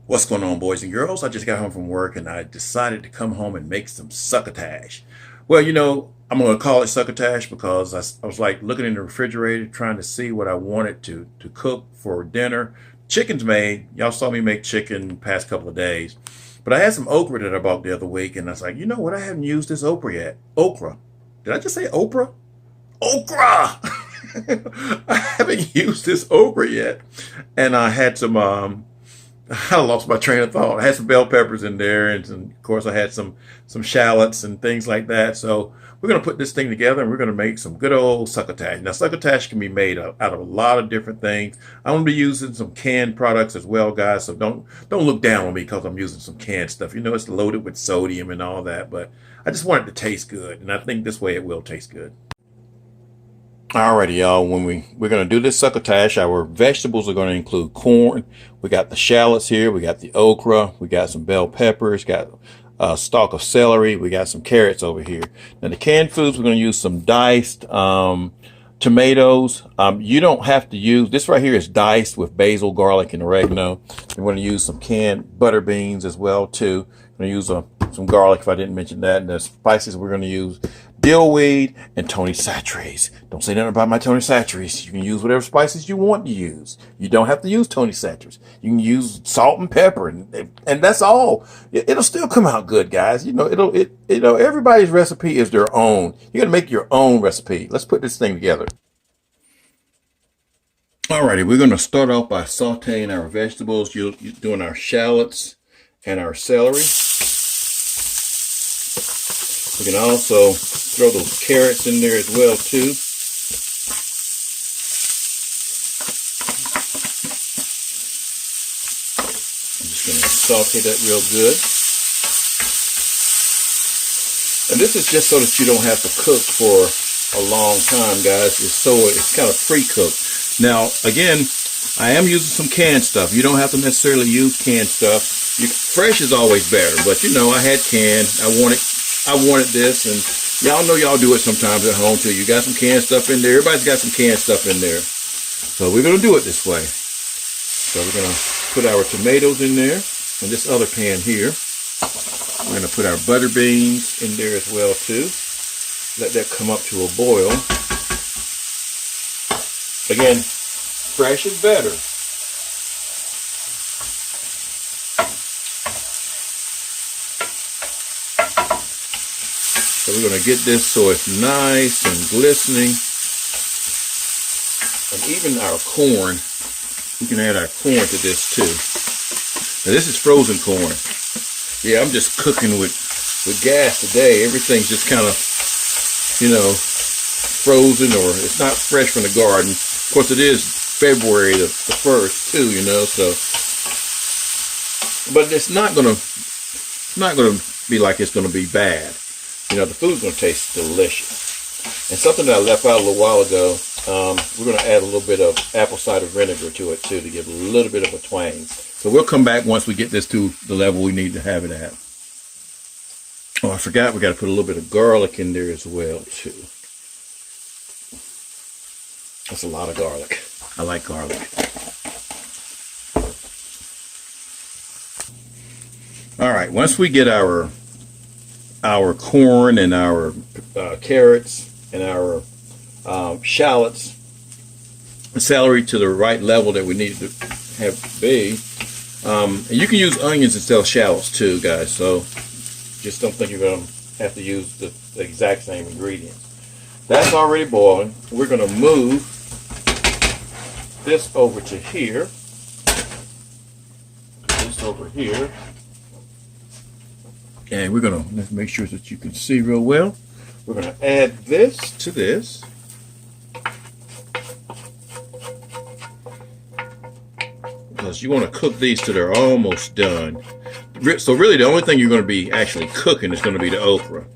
What's going on, boys and girls? I just got home from work and I decided to come home and make some succotash. Well, I'm going to call it succotash because I was like looking in the refrigerator trying to see what I wanted to cook for dinner. Chicken's made. Y'all saw me make chicken the past couple of days. But I had some okra that I bought the other week and I was like, you know what? I haven't used this okra yet. Okra. Did I just say okra? Okra! I haven't used this okra yet. And I had some I lost my train of thought. I had some bell peppers in there, and of course I had some shallots and things like that. So we're going to put this thing together, and we're going to make some good old succotash. Now, succotash can be made out of a lot of different things. I'm going to be using some canned products as well, guys. So don't look down on me because I'm using some canned stuff. You know, it's loaded with sodium and all that, but I just want it to taste good, and I think this way it will taste good. Alrighty, y'all. When we're going to do this succotash, our vegetables are going to include corn. We got the shallots here. We got the okra. We got some bell peppers. Got a stalk of celery. We got some carrots over here. Now the canned foods, we're going to use some diced tomatoes. You don't have to use this right here is diced with basil, garlic, and oregano. We're going to use some canned butter beans as well too. I'm going to use some garlic if I didn't mention that. And the spices we're going to use dillweed and Tony Chachere's. Don't say nothing about my Tony Chachere's. You can use whatever spices you want to use. You don't have to use Tony Chachere's. You can use salt and pepper, and that's all. It'll still come out good, guys. Everybody's recipe is their own. You got to make your own recipe. Let's put this thing together. Alrighty, we're going to start off by sauteing our vegetables. You're doing our shallots and our celery. We can also throw those carrots in there as well too. I'm just going to saute that real good. And this is just so that you don't have to cook for a long time, guys. It's kind of pre-cooked. Now, again, I am using some canned stuff. You don't have to necessarily use canned stuff. Fresh is always better, but I had canned. I wanted this, and y'all know y'all do it sometimes at home too. You got some canned stuff in there. Everybody's got some canned stuff in there. So we're going to do it this way. So we're going to put our tomatoes in there in this other pan here. We're going to put our butter beans in there as well too. Let that come up to a boil. Again, fresh is better. So we're going to get this so it's nice and glistening. And even our corn, we can add our corn to this too. Now this is frozen corn. Yeah, I'm just cooking with gas today. Everything's just kind of, frozen, or it's not fresh from the garden. Of course, it is February the 1st too, so. But it's not going to be like it's going to be bad. The food's going to taste delicious. And something that I left out a little while ago, we're going to add a little bit of apple cider vinegar to it too to give a little bit of a twang. So we'll come back once we get this to the level we need to have it at. Oh, I forgot we got to put a little bit of garlic in there as well too. That's a lot of garlic. I like garlic. All right, once we get our corn and our carrots and our shallots and celery to the right level that we need to have be. And you can use onions instead of shallots too, guys. So just don't think you're going to have to use the exact same ingredients. That's already boiling. We're going to move this over to here. This over here. And we're going to, let's make sure that you can see real well. We're going to add this to this. Because you want to cook these till they're almost done. So really the only thing you're going to be actually cooking is going to be the okra.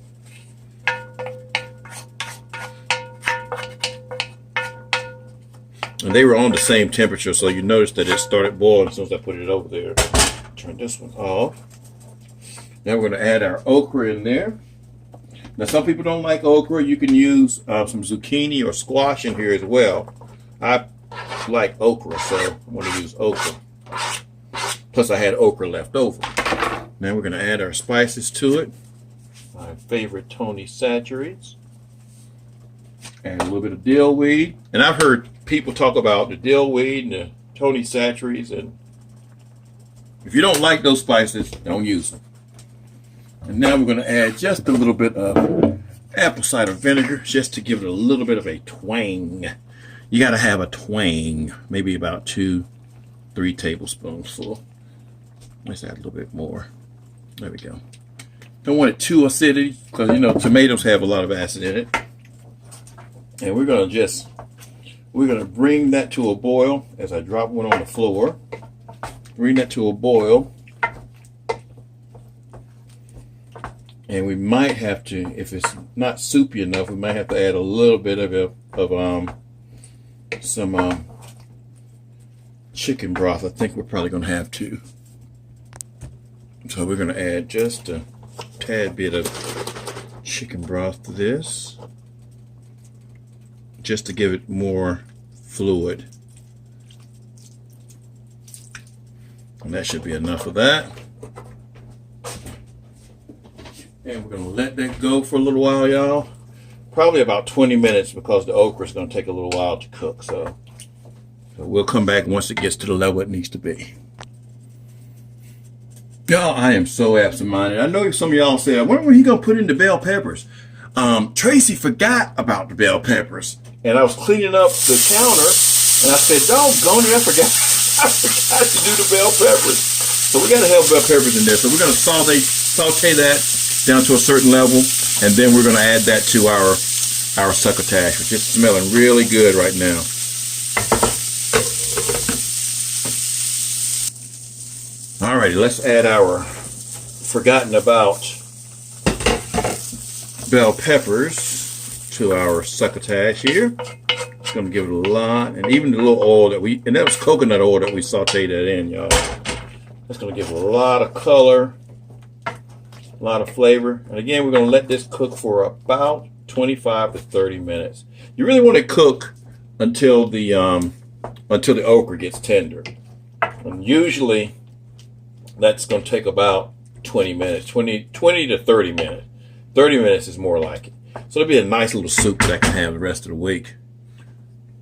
And they were on the same temperature, so you notice that it started boiling as soon as I put it over there. Turn this one off. Now we're going to add our okra in there. Now some people don't like okra. You can use some zucchini or squash in here as well. I like okra, so I'm going to use okra. Plus I had okra left over. Now we're going to add our spices to it. My favorite Tony Saturates. And a little bit of dill weed. And I've heard people talk about the dill weed and the Tony Saturates, and if you don't like those spices, don't use them. And now we're going to add just a little bit of apple cider vinegar just to give it a little bit of a twang. You got to have a twang, maybe about 2-3 tablespoons full. Let's add a little bit more. There we go. Don't want it too acidic because, you know, tomatoes have a lot of acid in it. And we're going to bring that to a boil as I drop one on the floor. Bring that to a boil. And we might have to, if it's not soupy enough, we might have to add a little bit of some chicken broth. I think we're probably going to have to. So we're going to add just a tad bit of chicken broth to this, just to give it more fluid. And that should be enough of that. And we're going to let that go for a little while, y'all. Probably about 20 minutes because the okra is going to take a little while to cook. So we'll come back once it gets to the level it needs to be. Y'all, I am so absent-minded. I know some of y'all said, when are he going to put in the bell peppers? Tracy forgot about the bell peppers. And I was cleaning up the counter, and I said, doggone it, I forgot to do the bell peppers. So we got to have bell peppers in there. So we're going to saute that down to a certain level, and then we're going to add that to our succotash, which is smelling really good right now. Alrighty, let's add our forgotten about bell peppers to our succotash here. It's going to give it a lot, and even the little oil and that was coconut oil that we sauteed that in, y'all. That's going to give it a lot of color, a lot of flavor. And again, we're going to let this cook for about 25 to 30 minutes. You really want to cook until the okra gets tender. And usually that's going to take about 20 minutes, 20 to 30 minutes. 30 minutes is more like it. So it'll be a nice little soup that I can have the rest of the week.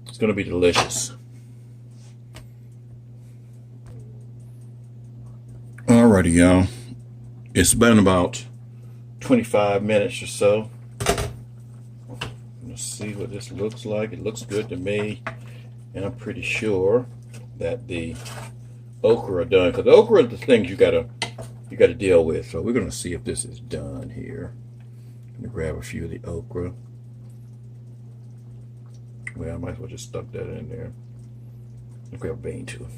It's going to be delicious. Alrighty, y'all. It's been about 25 minutes or so. Let's see what this looks like. It looks good to me. And I'm pretty sure that the okra are done. Because the okra are the things you gotta deal with. So we're gonna see if this is done here. Let me grab a few of the okra. Well, I might as well just stuff that in there. Let's grab a bean too.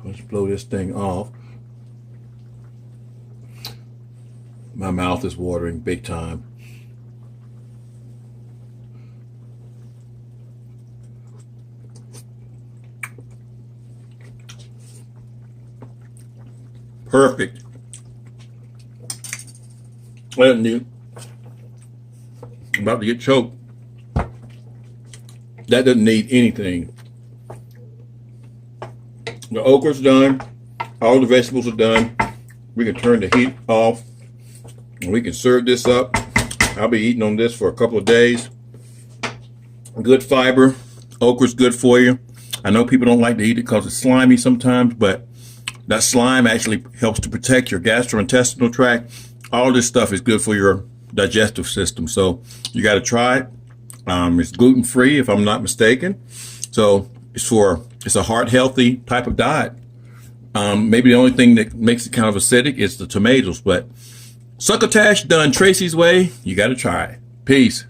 Let's blow this thing off. My mouth is watering big time. Perfect. I'm about to get choked. That doesn't need anything. The okra's done. All the vegetables are done. We can turn the heat off. And we can serve this up. I'll be eating on this for a couple of days. Good fiber. Okra's good for you. I know people don't like to eat it because it's slimy sometimes, but that slime actually helps to protect your gastrointestinal tract. All this stuff is good for your digestive system. So you got to try it. It's gluten-free, if I'm not mistaken. So it's a heart-healthy type of diet. Maybe the only thing that makes it kind of acidic is the tomatoes, but succotash done Tracy's way, you got to try it. Peace.